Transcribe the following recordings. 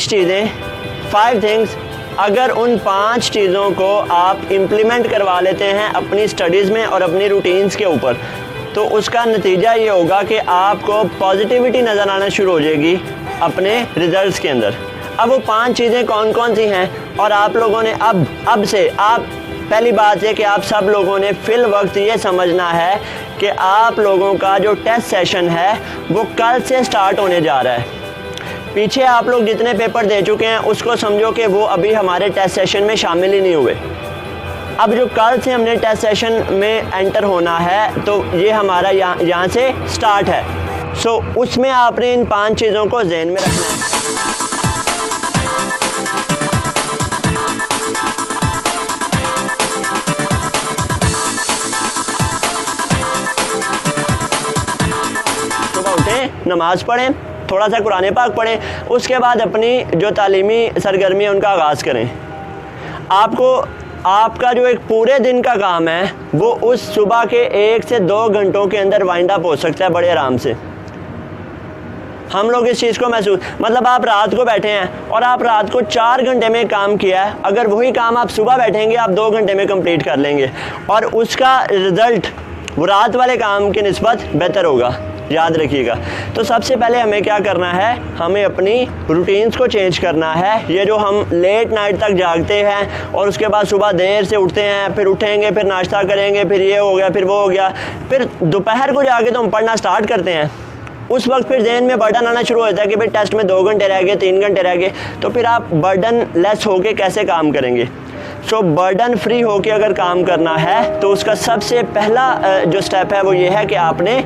चीज़ें, 5 थिंग्स, अगर उन 5 चीज़ों को आप इम्प्लीमेंट करवा लेते हैं अपनी स्टडीज़ में और अपनी रूटीन्स के ऊपर, तो उसका नतीजा ये होगा कि आपको पॉजिटिविटी नज़र आना शुरू हो जाएगी अपने रिज़ल्ट्स के अंदर। अब वो 5 चीज़ें कौन कौन सी हैं, और आप लोगों ने अब से आप पहली बात है कि आप सब लोगों ने फिल वक्त ये समझना है कि आप लोगों का जो टेस्ट सेशन है वो कल से स्टार्ट होने जा रहा है। पीछे आप लोग जितने पेपर दे चुके हैं उसको समझो कि वो अभी हमारे टेस्ट सेशन में शामिल ही नहीं हुए। अब जो कल से हमने टेस्ट सेशन में एंटर होना है तो ये हमारा यहाँ से स्टार्ट है। सो उसमें आपने इन 5 चीज़ों को ज़हन में रखना है। नमाज़ पढ़ें, थोड़ा सा कुरान पाक पढ़ें, उसके बाद अपनी जो तालीमी सरगर्मी है उनका आगाज़ करें। आपका जो एक पूरे दिन का काम है वो उस सुबह के 1 से 2 घंटों के अंदर वाइंड अप हो सकता है बड़े आराम से। हम लोग इस चीज़ को महसूस, मतलब आप रात को बैठे हैं और आप रात को 4 घंटे में काम किया है, अगर वही काम आप सुबह बैठेंगे आप 2 घंटे में कंप्लीट कर लेंगे और उसका रिज़ल्ट वो रात वाले काम की निस्बत बेहतर होगा, याद रखिएगा। तो सबसे पहले हमें क्या करना है, हमें अपनी रूटीन्स को चेंज करना है। ये जो हम लेट नाइट तक जागते हैं और उसके बाद सुबह देर से उठते हैं, फिर उठेंगे, फिर नाश्ता करेंगे, फिर ये हो गया, फिर वो हो गया, फिर दोपहर को जाके तो हम पढ़ना स्टार्ट करते हैं। उस वक्त फिर जहन में बर्डन आना शुरू होता है कि भाई टेस्ट में 2 घंटे रह गए, 3 घंटे रह गए, तो फिर आप बर्डन लेस होके कैसे काम करेंगे। सो बर्डन फ्री होके अगर काम करना है तो उसका सबसे पहला जो स्टेप है वो ये है कि आपने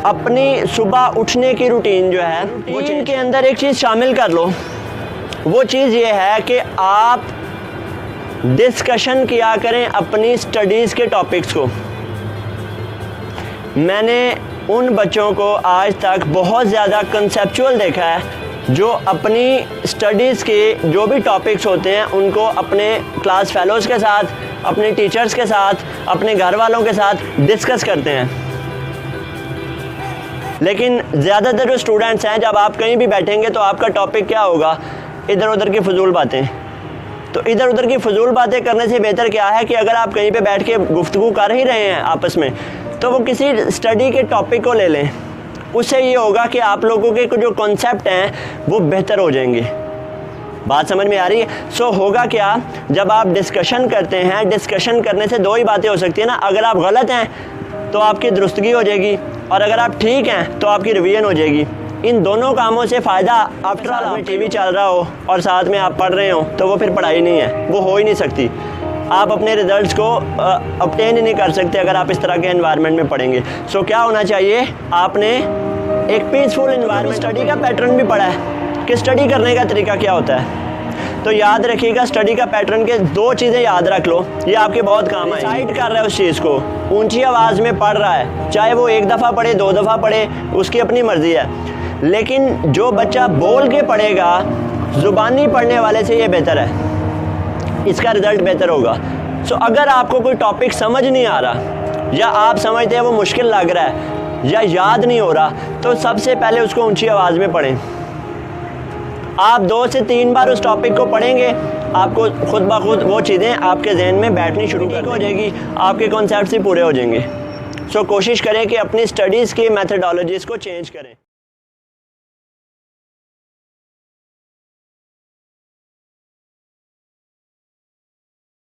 अपनी सुबह उठने की रूटीन जो है रूटीन के अंदर एक चीज़ शामिल कर लो। वो चीज़ ये है कि आप डिस्कशन किया करें अपनी स्टडीज़ के टॉपिक्स को। मैंने उन बच्चों को आज तक बहुत ज़्यादा कंसेप्चुअल देखा है जो अपनी स्टडीज़ के जो भी टॉपिक्स होते हैं उनको अपने क्लास फेलोज़ के साथ, अपने टीचर्स के साथ, अपने घर वालों के साथ डिस्कस करते हैं। लेकिन ज़्यादातर जो स्टूडेंट्स हैं, जब आप कहीं भी बैठेंगे तो आपका टॉपिक क्या होगा, इधर उधर की फजूल बातें। तो इधर उधर की फजूल बातें करने से बेहतर क्या है कि अगर आप कहीं पे बैठ के गुफ्तगू कर ही रहे हैं आपस में, तो वो किसी स्टडी के टॉपिक को ले लें। उससे ये होगा कि आप लोगों के जो कॉन्सेप्ट हैं वो बेहतर हो जाएंगे। बात समझ में आ रही है। सो होगा क्या, जब आप डिस्कशन करते हैं, डिस्कशन करने से 2 ही बातें हो सकती है ना, अगर आप गलत हैं तो आपकी दुरुस्तगी हो जाएगी और अगर आप ठीक हैं तो आपकी रिवीजन हो जाएगी। इन दोनों कामों से फ़ायदा, आफ्टर ऑल में टीवी चल रहा हो और साथ में आप पढ़ रहे हो तो वो फिर पढ़ाई नहीं है, वो हो ही नहीं सकती। आप अपने रिजल्ट्स को ऑब्टेन ही नहीं कर सकते अगर आप इस तरह के एनवायरनमेंट में पढ़ेंगे। सो क्या होना चाहिए, आपने एक पीसफुल एनवायरनमेंट, स्टडी का पैटर्न भी पढ़ा है कि स्टडी करने का तरीका क्या होता है। तो याद रखिएगा, स्टडी का पैटर्न के 2 चीज़ें याद रख लो, ये आपके बहुत काम है। साइड कर रहा है उस चीज़ को, ऊंची आवाज़ में पढ़ रहा है, चाहे वो 1 दफ़ा पढ़े, 2 दफ़ा पढ़े, उसकी अपनी मर्ज़ी है। लेकिन जो बच्चा बोल के पढ़ेगा, ज़ुबानी पढ़ने वाले से ये बेहतर है, इसका रिज़ल्ट बेहतर होगा। सो अगर आपको कोई टॉपिक समझ नहीं आ रहा या आप समझते हैं वो मुश्किल लग रहा है या याद नहीं हो रहा, तो सबसे पहले उसको ऊंची आवाज़ में पढ़ें। आप 2 से 3 बार उस टॉपिक को पढ़ेंगे, आपको खुद ब खुद वो चीज़ें आपके जहन में बैठनी शुरू हो जाएगी, आपके कॉन्सेप्ट्स ही पूरे हो जाएंगे। सो कोशिश करें कि अपनी स्टडीज़ की मेथडोलॉजीज़ को चेंज करें।